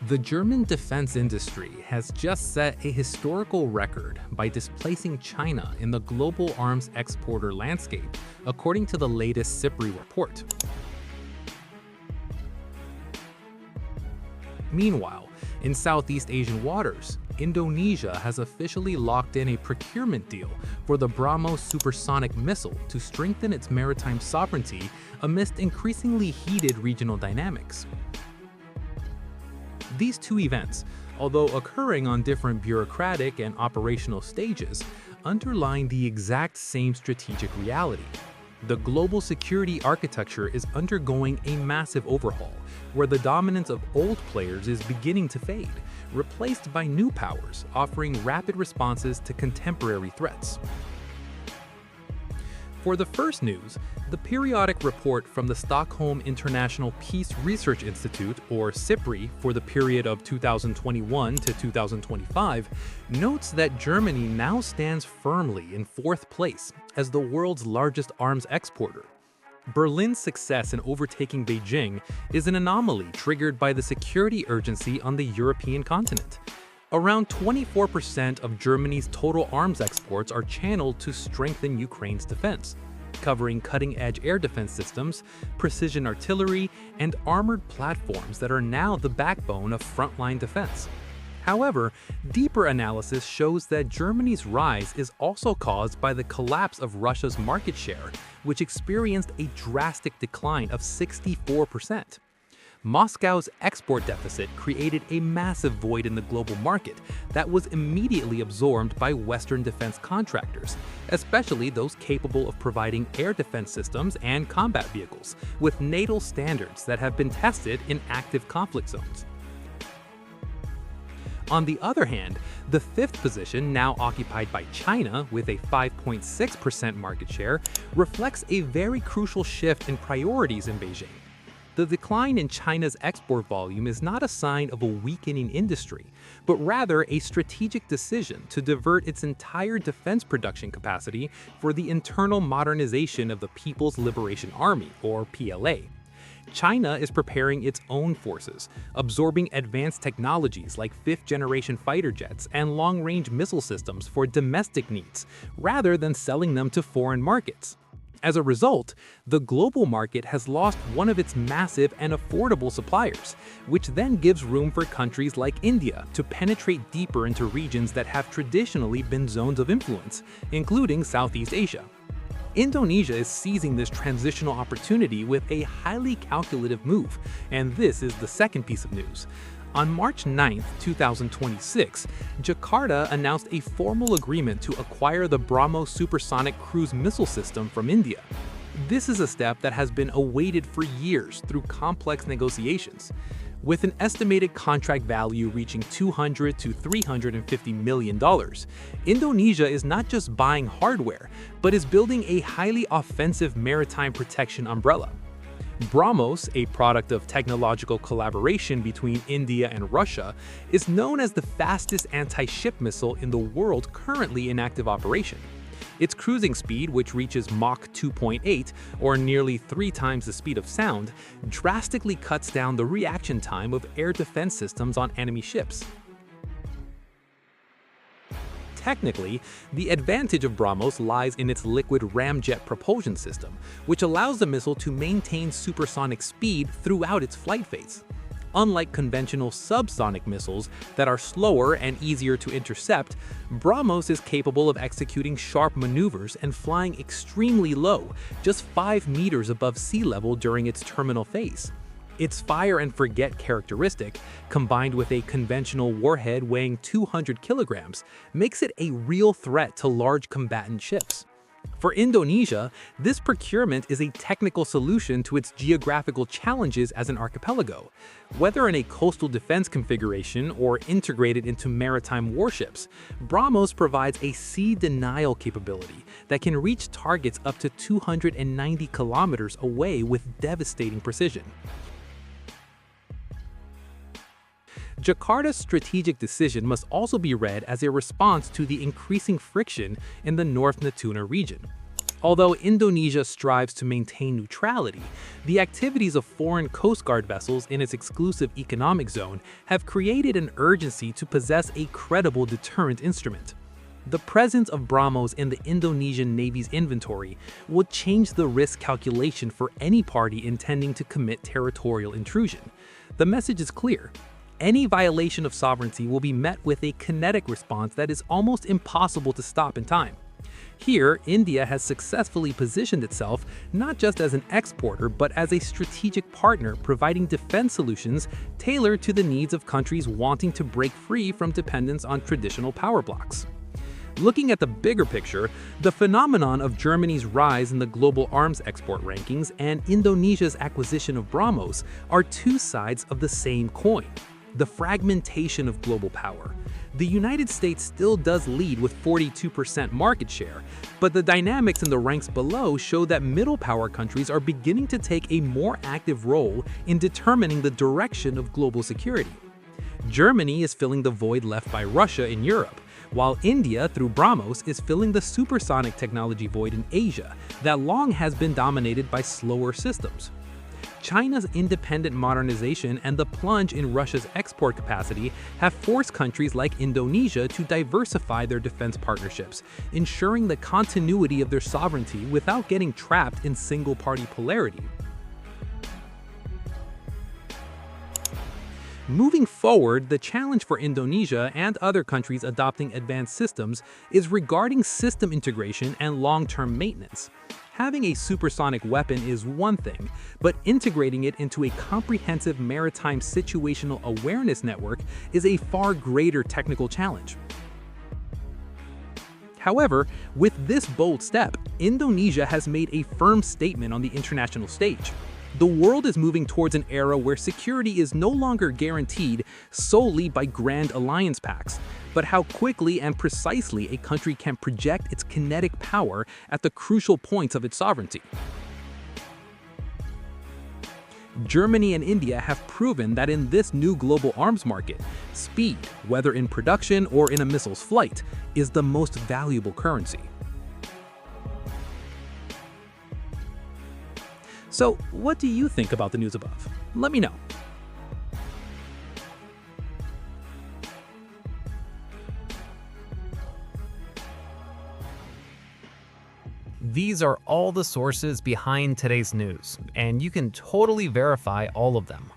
The German defense industry has just set a historical record by displacing China in the global arms exporter landscape, according to the latest SIPRI report. Meanwhile, in Southeast Asian waters, Indonesia has officially locked in a procurement deal for the BrahMos supersonic missile to strengthen its maritime sovereignty amidst increasingly heated regional dynamics. These two events, although occurring on different bureaucratic and operational stages, underline the exact same strategic reality. The global security architecture is undergoing a massive overhaul, where the dominance of old players is beginning to fade, replaced by new powers offering rapid responses to contemporary threats. For the first news, the periodic report from the Stockholm International Peace Research Institute, or SIPRI, for the period of 2021 to 2025, notes that Germany now stands firmly in fourth place as the world's largest arms exporter. Berlin's success in overtaking Beijing is an anomaly triggered by the security urgency on the European continent. Around 24% of Germany's total arms exports are channeled to strengthen Ukraine's defense, covering cutting-edge air defense systems, precision artillery, and armored platforms that are now the backbone of frontline defense. However, deeper analysis shows that Germany's rise is also caused by the collapse of Russia's market share, which experienced a drastic decline of 64%. Moscow's export deficit created a massive void in the global market that was immediately absorbed by Western defense contractors, especially those capable of providing air defense systems and combat vehicles with NATO standards that have been tested in active conflict zones. On the other hand, the fifth position, now occupied by China with a 5.6% market share, reflects a very crucial shift in priorities in Beijing. The decline in China's export volume is not a sign of a weakening industry, but rather a strategic decision to divert its entire defense production capacity for the internal modernization of the People's Liberation Army, or PLA. China is preparing its own forces, absorbing advanced technologies like fifth-generation fighter jets and long-range missile systems for domestic needs, rather than selling them to foreign markets. As a result, the global market has lost one of its massive and affordable suppliers, which then gives room for countries like India to penetrate deeper into regions that have traditionally been zones of influence, including Southeast Asia. Indonesia is seizing this transitional opportunity with a highly calculative move, and this is the second piece of news. On March 9, 2026, Jakarta announced a formal agreement to acquire the BrahMos supersonic cruise missile system from India. This is a step that has been awaited for years through complex negotiations. With an estimated contract value reaching $200 to $350 million, Indonesia is not just buying hardware, but is building a highly offensive maritime protection umbrella. BrahMos, a product of technological collaboration between India and Russia, is known as the fastest anti-ship missile in the world currently in active operation. Its cruising speed, which reaches Mach 2.8, or nearly 3 times the speed of sound, drastically cuts down the reaction time of air defense systems on enemy ships. Technically, the advantage of BrahMos lies in its liquid ramjet propulsion system, which allows the missile to maintain supersonic speed throughout its flight phase. Unlike conventional subsonic missiles that are slower and easier to intercept, BrahMos is capable of executing sharp maneuvers and flying extremely low, just 5 meters above sea level during its terminal phase. Its fire-and-forget characteristic, combined with a conventional warhead weighing 200 kilograms, makes it a real threat to large combatant ships. For Indonesia, this procurement is a technical solution to its geographical challenges as an archipelago. Whether in a coastal defense configuration or integrated into maritime warships, BrahMos provides a sea denial capability that can reach targets up to 290 kilometers away with devastating precision. Jakarta's strategic decision must also be read as a response to the increasing friction in the North Natuna region. Although Indonesia strives to maintain neutrality, the activities of foreign Coast Guard vessels in its exclusive economic zone have created an urgency to possess a credible deterrent instrument. The presence of BrahMos in the Indonesian Navy's inventory would change the risk calculation for any party intending to commit territorial intrusion. The message is clear. Any violation of sovereignty will be met with a kinetic response that is almost impossible to stop in time. Here, India has successfully positioned itself not just as an exporter but as a strategic partner providing defense solutions tailored to the needs of countries wanting to break free from dependence on traditional power blocks. Looking at the bigger picture, the phenomenon of Germany's rise in the global arms export rankings and Indonesia's acquisition of BrahMos are two sides of the same coin: the fragmentation of global power. The United States still does lead with 42% market share, but the dynamics in the ranks below show that middle power countries are beginning to take a more active role in determining the direction of global security. Germany is filling the void left by Russia in Europe, while India, through BrahMos, is filling the supersonic technology void in Asia that long has been dominated by slower systems. China's independent modernization and the plunge in Russia's export capacity have forced countries like Indonesia to diversify their defense partnerships, ensuring the continuity of their sovereignty without getting trapped in single-party polarity. Moving forward, the challenge for Indonesia and other countries adopting advanced systems is regarding system integration and long-term maintenance. Having a supersonic weapon is one thing, but integrating it into a comprehensive maritime situational awareness network is a far greater technical challenge. However, with this bold step, Indonesia has made a firm statement on the international stage. The world is moving towards an era where security is no longer guaranteed solely by grand alliance pacts, but how quickly and precisely a country can project its kinetic power at the crucial points of its sovereignty. Germany and India have proven that in this new global arms market, speed, whether in production or in a missile's flight, is the most valuable currency. So, what do you think about the news above? Let me know. These are all the sources behind today's news, and you can totally verify all of them.